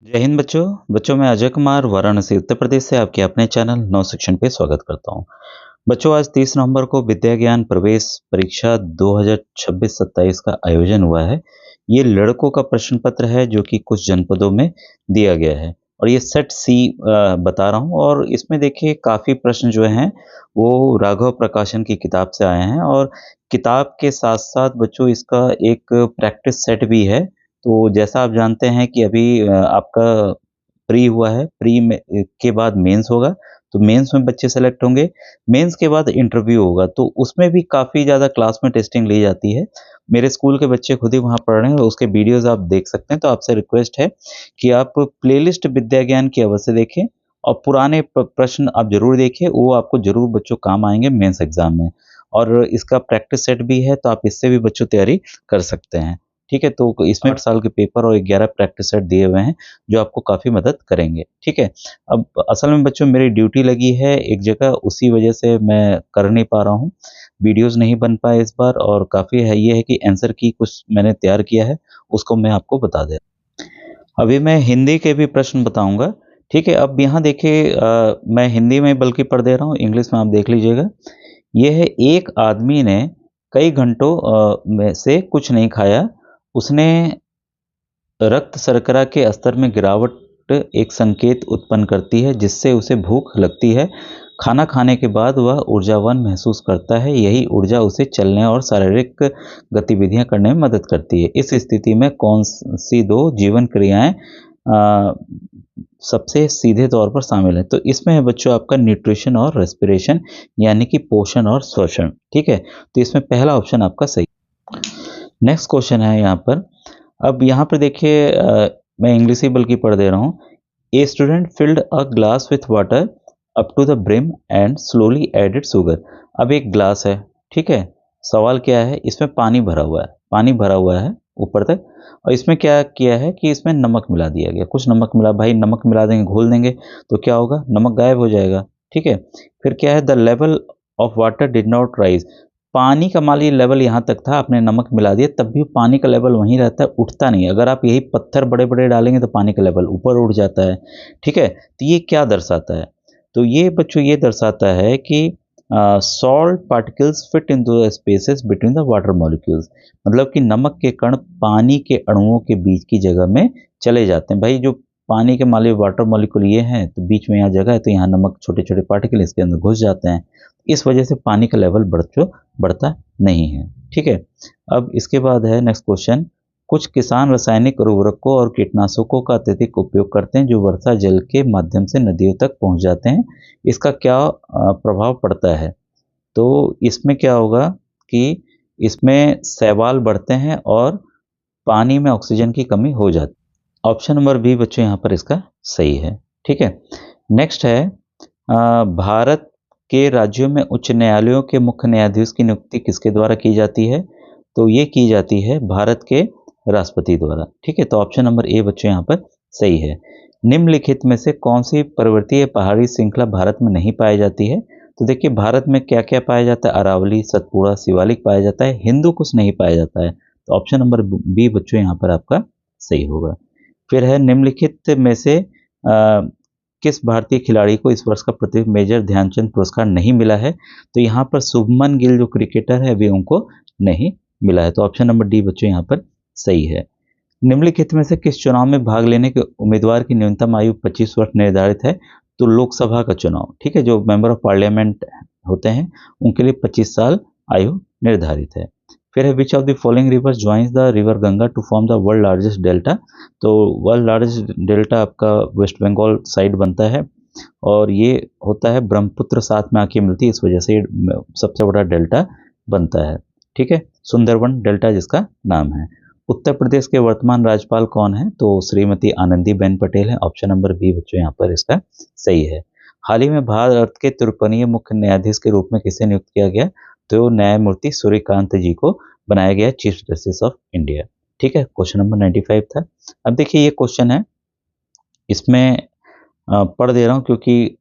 जय हिंद बच्चों। मैं अजय कुमार वाराणसी उत्तर प्रदेश से आपके अपने चैनल नव शिक्षण पे स्वागत करता हूँ। बच्चों, आज 30 नवंबर को विद्या ज्ञान प्रवेश परीक्षा 2026-27 का आयोजन हुआ है। ये लड़कों का प्रश्न पत्र है जो कि कुछ जनपदों में दिया गया है और ये सेट सी बता रहा हूँ। और इसमें देखिए काफ़ी प्रश्न जो हैं वो राघव प्रकाशन की किताब से आए हैं और किताब के साथ साथ बच्चों इसका एक प्रैक्टिस सेट भी है। तो जैसा आप जानते हैं कि अभी आपका प्री हुआ है, प्री में के बाद मेंस होगा, तो मेंस में बच्चे सेलेक्ट होंगे, मेंस के बाद इंटरव्यू होगा, तो उसमें भी काफ़ी ज़्यादा क्लास में टेस्टिंग ली जाती है। मेरे स्कूल के बच्चे खुद ही वहाँ पढ़ रहे हैं और उसके वीडियोज़ आप देख सकते हैं, तो आपसे रिक्वेस्ट है कि आप प्लेलिस्ट विद्या ज्ञान की अवश्य देखें और पुराने प्रश्न आप ज़रूर देखिए, वो आपको ज़रूर बच्चों काम आएँगे मेंस एग्ज़ाम में। और इसका प्रैक्टिस सेट भी है, तो आप इससे भी बच्चों तैयारी कर सकते हैं। ठीक है? तो इसमें 8 साल के पेपर और 11 प्रैक्टिस सेट दिए हुए हैं, जो आपको काफ़ी मदद करेंगे। ठीक है? अब असल में बच्चों मेरी ड्यूटी लगी है एक जगह, उसी वजह से मैं कर नहीं पा रहा हूँ। वीडियोज़ नहीं बन पाए इस बार और काफ़ी है ये है कि आंसर की कुछ मैंने तैयार किया है, उसको मैं आपको बता दे। अभी मैं हिंदी के भी प्रश्न बताऊँगा। ठीक है? अब यहाँ देखिए मैं हिंदी में बल्कि पढ़ दे रहा हूँ, इंग्लिश में आप देख लीजिएगा। ये है, एक आदमी ने कई घंटों में से कुछ नहीं खाया। उसने रक्त शर्करा के स्तर में गिरावट एक संकेत उत्पन्न करती है जिससे उसे भूख लगती है। खाना खाने के बाद वह ऊर्जावान महसूस करता है। यही ऊर्जा उसे चलने और शारीरिक गतिविधियां करने में मदद करती है। इस स्थिति में कौन सी दो जीवन क्रियाएं सबसे सीधे तौर पर शामिल है? तो इसमें है बच्चों आपका न्यूट्रिशन और रेस्पिरेशन, यानी कि पोषण और श्वसन। ठीक है? तो इसमें पहला ऑप्शन आपका सही। नेक्स्ट क्वेश्चन है यहाँ पर। अब यहाँ पर देखिए मैं इंग्लिश ही बल्कि पढ़ दे रहा हूँ। A student filled a glass with water up to the brim and slowly added sugar. अब एक ग्लास है, ठीक है? सवाल क्या है, इसमें पानी भरा हुआ है, पानी भरा हुआ है ऊपर तक और इसमें क्या किया है कि इसमें नमक मिला दिया गया। कुछ नमक मिला, भाई नमक मिला देंगे, घोल देंगे तो क्या होगा, नमक गायब हो जाएगा। ठीक है? फिर क्या है, the level of water did not rise. पानी का मान लीजिए लेवल यहाँ तक था, आपने नमक मिला दिया, तब भी पानी का लेवल वहीं रहता है, उठता नहीं है। अगर आप यही पत्थर बड़े-बड़े डालेंगे तो पानी का लेवल ऊपर उठ जाता है। ठीक है? तो ये क्या दर्शाता है? तो ये बच्चों ये दर्शाता है कि salt particles fit into the spaces between the water molecules. मतलब कि नमक के कण पानी के अणुओं के बीच की जगह में चले जाते हैं। भाई जो पानी के मान लीजिए वाटर मॉलिक्यूल ये हैं, तो बीच में यहाँ जगह है, तो यहाँ नमक छोटे-छोटे पार्टिकल इसके अंदर घुस जाते हैं। इस वजह से पानी का लेवल बढ़ता नहीं है। ठीक है? अब इसके बाद है नेक्स्ट क्वेश्चन। कुछ किसान रासायनिक उर्वरकों और कीटनाशकों का अत्यधिक उपयोग करते हैं जो वर्षा जल के माध्यम से नदियों तक पहुंच जाते हैं। इसका क्या प्रभाव पड़ता है? तो इसमें क्या होगा कि इसमें शैवाल बढ़ते हैं और पानी में ऑक्सीजन की कमी हो जाती है। ऑप्शन नंबर बी बच्चों यहाँ पर इसका सही है। ठीक है? नेक्स्ट है भारत के राज्यों में उच्च न्यायालयों के मुख्य न्यायाधीश की नियुक्ति किसके द्वारा की जाती है? तो ये की जाती है भारत के राष्ट्रपति द्वारा। ठीक है? तो ऑप्शन नंबर ए बच्चों यहाँ पर सही है। निम्नलिखित में से कौन सी पर्वतीय पहाड़ी श्रृंखला भारत में नहीं पाई जाती है? तो देखिए भारत में क्या-क्या पाया जाता है? अरावली, सतपुड़ा, शिवालिक पाया जाता है, हिंदू कुश नहीं पाया जाता है। तो ऑप्शन नंबर बी बच्चों यहाँ पर आपका सही होगा। फिर है, निम्नलिखित में से किस भारतीय खिलाड़ी को इस वर्ष का प्रतियोगी मेजर ध्यानचंद पुरस्कार नहीं मिला है? तो यहाँ पर शुभमन गिल जो क्रिकेटर है अभी उनको नहीं मिला है। तो ऑप्शन नंबर डी बच्चों यहाँ पर सही है। निम्नलिखित में से किस चुनाव में भाग लेने के उम्मीदवार की न्यूनतम आयु 25 वर्ष निर्धारित है? तो लोकसभा का चुनाव, ठीक है, जो मेंबर ऑफ पार्लियामेंट होते हैं उनके लिए 25 साल आयु निर्धारित है। फिर है, which of the following river joins the river Ganga to form the world largest delta? तो वर्ल्ड लार्जेस्ट डेल्टा आपका वेस्ट बंगाल साइड बनता है और ये होता है ब्रह्मपुत्र साथ में आके मिलती है, इस वजह से ये सबसे बड़ा डेल्टा बनता है। ठीक है? सुंदरबन डेल्टा जिसका नाम है। उत्तर प्रदेश के वर्तमान राज्यपाल कौन है? तो श्रीमती आनंदीबेन पटेल है। ऑप्शन नंबर बी बच्चों यहाँ पर इसका सही है। हाल ही में भारत के तिरुपनीय मुख्य न्यायाधीश के रूप में किसे नियुक्त किया गया? तो न्यायमूर्ति सूर्यकांत जी को बनाया गया चीफ जस्टिस ऑफ इंडिया। ठीक है? क्वेश्चन नंबर 95 था। अब देखिए ये क्वेश्चन है, इसमें पढ़ दे रहा हूँ क्योंकि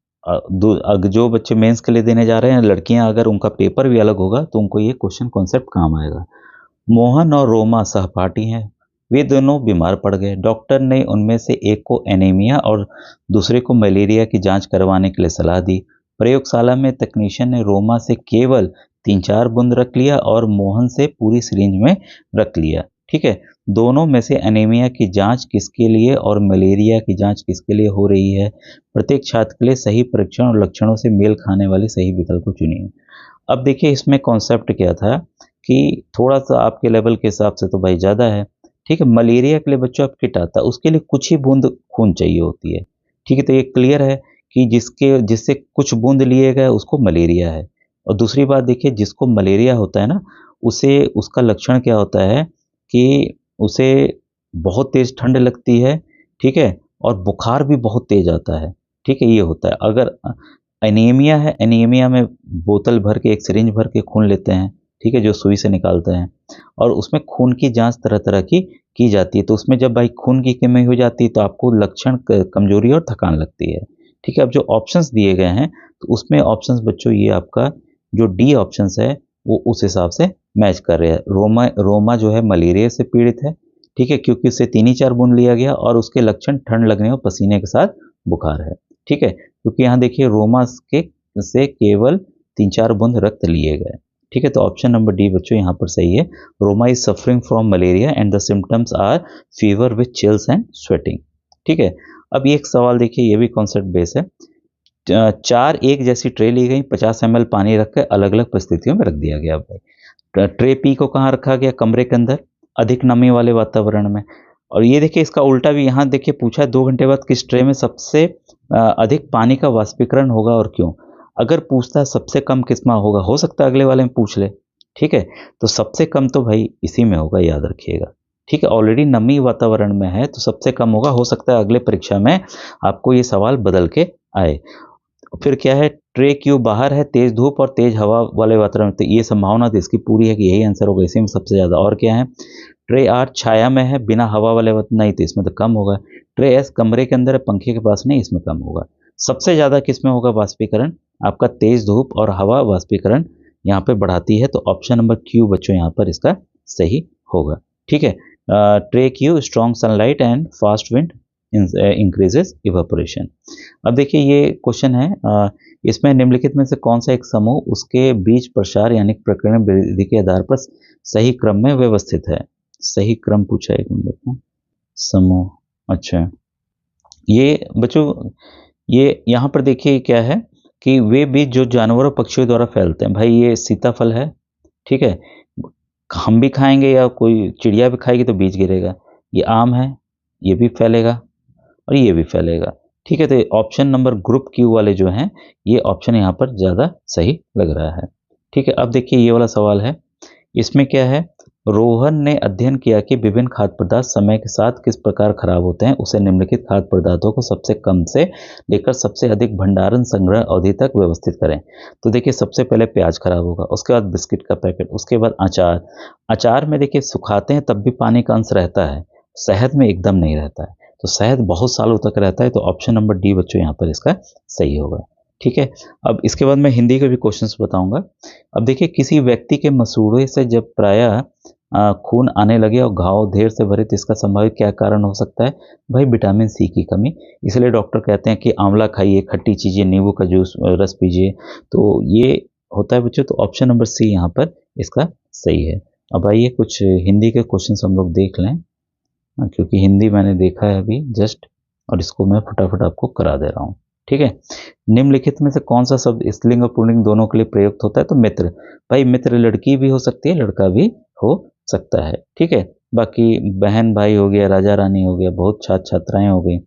जो बच्चे मेंस के लिए देने जा रहे हैं, लड़कियां अगर उनका पेपर भी अलग होगा तो उनको ये क्वेश्चन कॉन्सेप्ट काम आएगा। मोहन और रोमा सहपाठी हैं, वे दोनों बीमार पड़ गए। डॉक्टर ने उनमें से एक को एनीमिया और दूसरे को मलेरिया की जांच करवाने के लिए सलाह दी। प्रयोगशाला में तकनीशियन ने रोमा से केवल 3-4 बूंद रख लिया और मोहन से पूरी सिरिंज में रख लिया। ठीक है, दोनों में से एनीमिया की जांच किसके लिए और मलेरिया की जांच किसके लिए हो रही है? प्रत्येक छात्र के लिए सही परीक्षण और लक्षणों से मेल खाने वाले सही विकल्प को चुनिए। अब देखिए इसमें कॉन्सेप्ट क्या था कि थोड़ा सा आपके लेवल के हिसाब से तो भाई ज़्यादा है। ठीक है, मलेरिया के लिए बच्चों आप किट आता है, उसके लिए कुछ ही बूंद खून चाहिए होती है। ठीक है, तो ये क्लियर है कि जिससे कुछ बूंद लिए गए उसको मलेरिया है। और दूसरी बात देखिए, जिसको मलेरिया होता है ना, उसे उसका लक्षण क्या होता है कि उसे बहुत तेज ठंड लगती है। ठीक है, और बुखार भी बहुत तेज आता है। ठीक है, ये होता है। अगर एनीमिया है, एनीमिया में बोतल भर के, एक सिरिंज भर के खून लेते हैं। ठीक है, जो सुई से निकालते हैं, और उसमें खून की जांच तरह तरह की जाती है। तो उसमें जब भाई खून की कमी हो जाती है तो आपको लक्षण कमजोरी और थकान लगती है। ठीक है, अब जो ऑप्शंस दिए गए हैं तो उसमें ऑप्शंस बच्चों ये आपका जो डी ऑप्शंस है वो उस हिसाब से मैच कर रहे हैं। रोमा रोमा जो है मलेरिया से पीड़ित है। ठीक है, क्योंकि उससे 3 ही 4 बूंद लिया गया और उसके लक्षण ठंड लगने और पसीने के साथ बुखार है। ठीक है, क्योंकि यहाँ देखिए रोमा के से केवल 3-4 बूंद रक्त लिए गए। ठीक है, तो ऑप्शन नंबर डी बच्चों यहाँ पर सही है। Roma is suffering from malaria and the symptoms are fever with chills and sweating. ठीक है, अब ये एक सवाल देखिए, ये भी कॉन्सेप्ट बेस है। 4 एक जैसी ट्रे ली गई, 50 ml पानी रख कर अलग अलग परिस्थितियों में रख दिया गया भाई। ट्रे पी को कहाँ रखा गया? कमरे के अंदर, अधिक नमी वाले वातावरण में। और ये देखिए इसका उल्टा भी यहाँ देखिए पूछा है, 2 घंटे बाद किस ट्रे में सबसे अधिक पानी का वाष्पीकरण होगा और क्यों? अगर पूछता है सबसे कम किस में होगा, हो सकता है अगले वाले में पूछ ले। ठीक है, तो सबसे कम तो भाई इसी में होगा, याद रखिएगा। ठीक है, ऑलरेडी नमी वातावरण में है तो सबसे कम होगा। हो सकता है अगले परीक्षा में आपको ये सवाल बदल के आए। फिर क्या है, ट्रे क्यों बाहर है? तेज धूप और तेज हवा वाले वातावरण, तो ये संभावना तो इसकी पूरी है कि यही आंसर होगा, इसी में सबसे ज़्यादा। और क्या है, ट्रे आर छाया में है, बिना हवा वाले नहीं, तो इसमें तो कम होगा। ट्रे एस कमरे के अंदर है, पंखे के पास नहीं, इसमें कम होगा। सबसे ज़्यादा किस में होगा वाष्पीकरण? आपका तेज धूप और हवा वाष्पीकरण यहाँ पे बढ़ाती है, तो ऑप्शन नंबर क्यू बच्चों यहाँ पर इसका सही होगा। ठीक है, tray Q strong sunlight and fast wind increases evaporation. अब देखिए ये क्वेश्चन है, इसमें निम्नलिखित में से कौन सा एक समूह उसके बीच प्रसार यानी प्रकीर्णन विधि के आधार पर सही क्रम में व्यवस्थित है? सही क्रम पूछा है, एक मिनट देखो। समूह, अच्छा, ये बच्चों ये यहाँ पर देखिए क्या है कि वे बीज जो जानवरों पक्षियों द्वारा फैलते हैं। भाई ये सीताफल है, ठीक है, हम भी खाएंगे या कोई चिड़िया भी खाएगी तो बीज गिरेगा। ये आम है, ये भी फैलेगा और ये भी फैलेगा। ठीक है, तो ऑप्शन नंबर ग्रुप क्यू वाले जो हैं, ये ऑप्शन यहाँ पर ज़्यादा सही लग रहा है। ठीक है, अब देखिए ये वाला सवाल है, इसमें क्या है, रोहन ने अध्ययन किया कि विभिन्न खाद्य पदार्थ समय के साथ किस प्रकार खराब होते हैं। उसे निम्नलिखित खाद्य पदार्थों को सबसे कम से लेकर सबसे अधिक भंडारण संग्रह अवधि तक व्यवस्थित करें। तो देखिए सबसे पहले प्याज खराब होगा, उसके बाद बिस्किट का पैकेट, उसके बाद अचार। अचार में देखिए सुखाते हैं तब भी पानी का अंश रहता है, शहद में एकदम नहीं रहता है, तो शहद बहुत सालों तक रहता है, तो ऑप्शन नंबर डी बच्चों यहाँ पर इसका सही होगा। ठीक है, अब इसके बाद मैं हिंदी के भी क्वेश्चंस बताऊंगा। अब देखिए किसी व्यक्ति के मसूड़े से जब प्रायः खून आने लगे और घाव ढेर से भरे तो इसका संभावित क्या कारण हो सकता है? भाई विटामिन सी की कमी। इसलिए डॉक्टर कहते हैं कि आंवला खाइए, खट्टी चीज़ें, नींबू का जूस रस पीजिए। तो ये होता है बच्चों, तो ऑप्शन नंबर सी यहाँ पर इसका सही है। अब आइए कुछ हिंदी के क्वेश्चन हम लोग देख लें, क्योंकि हिंदी मैंने देखा है अभी जस्ट, और इसको मैं फटाफट आपको करा दे रहा हूँ। ठीक है, निम्नलिखित में से कौन सा शब्द स्त्रीलिंग और पुल्लिंग दोनों के लिए प्रयुक्त होता है? तो मित्र। भाई मित्र लड़की भी हो सकती है, लड़का भी हो सकता है। ठीक है, बाकी बहन भाई हो गया, राजा रानी हो गया, बहुत छात्र छात्राएं हो गई।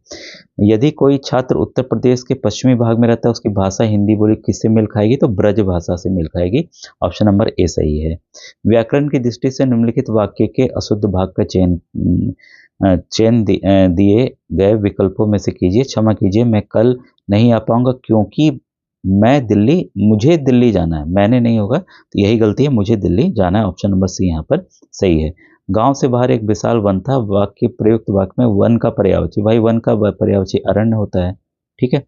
यदि कोई छात्र उत्तर प्रदेश के पश्चिमी भाग में रहता है, उसकी भाषा हिंदी बोली किससे मेल खाएगी? तो ब्रज भाषा से मेल खाएगी। ऑप्शन नंबर ए सही है। व्याकरण की दृष्टि से निम्नलिखित वाक्य के अशुद्ध भाग का चयन दिए गए विकल्पों में से कीजिए। क्षमा कीजिए, मैं कल नहीं आ पाऊंगा क्योंकि मुझे दिल्ली जाना है, मैंने नहीं होगा, तो यही गलती है, मुझे दिल्ली जाना है। ऑप्शन नंबर सी यहाँ पर सही है। गांव से बाहर एक विशाल वन था, वाक्य प्रयुक्त वाक्य में वन का पर्यायवाची, भाई वन का पर्यायवाची अरण्य होता है। ठीक है,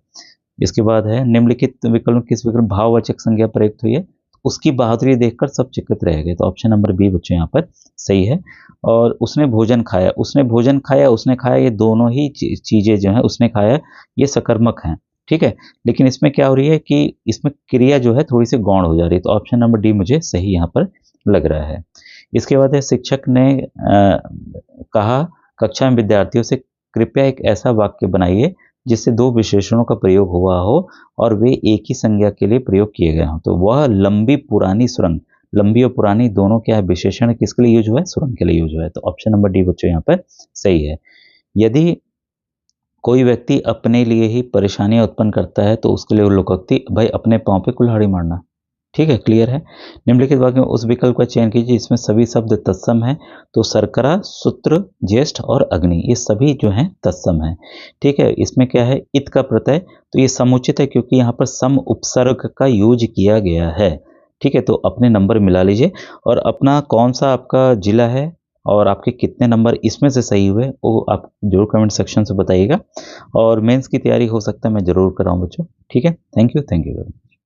इसके बाद है निम्नलिखित विकल्प किस विकल्प भाववाचक संज्ञा प्रयुक्त हुई है? उसकी बहादुरी देखकर सब चकित रह गए। तो ऑप्शन नंबर बी बच्चों यहाँ पर सही है। और उसने भोजन खाया, उसने भोजन खाया, उसने खाया, ये दोनों ही चीजें जो है उसने खाया, ये सकर्मक हैं, ठीक है। लेकिन इसमें क्या हो रही है कि इसमें क्रिया जो है थोड़ी सी गौण हो जा रही है। तो ऑप्शन नंबर डी मुझे सही यहाँ पर लग रहा है। इसके बाद है शिक्षक ने कहा कक्षा में विद्यार्थियों से कृपया एक ऐसा वाक्य बनाइए जिससे दो विशेषणों का प्रयोग हुआ हो और वे एक ही संज्ञा के लिए प्रयोग किए गए हों। तो वह लंबी पुरानी सुरंग, लंबी और पुरानी दोनों क्या है, विशेषण किसके लिए यूज हुआ है, सुरंग के लिए यूज हुआ है। तो ऑप्शन नंबर डी बच्चों यहाँ पर सही है। यदि कोई व्यक्ति अपने लिए ही परेशानियां उत्पन्न करता है तो उसके लिए लोकोक्ति भाई अपने पांव पे कुल्हाड़ी मारना, ठीक है, क्लियर है। निम्नलिखित वाक्य में उस विकल्प का चयन कीजिए जिसमें सभी शब्द तत्सम हैं। तो शर्करा, सूत्र, ज्येष्ठ और अग्नि ये सभी जो हैं तत्सम हैं, ठीक है। इसमें क्या है, इत का प्रत्यय, तो ये समुचित है क्योंकि यहाँ पर सम उपसर्ग का यूज किया गया है, ठीक है। तो अपने नंबर मिला लीजिए और अपना कौन सा आपका जिला है और आपके कितने नंबर इसमें से सही हुए वो आप जरूर कमेंट सेक्शन से बताइएगा। और मेंस की तैयारी हो सकता है मैं जरूर कराऊं बच्चों, ठीक है। Thank you very much.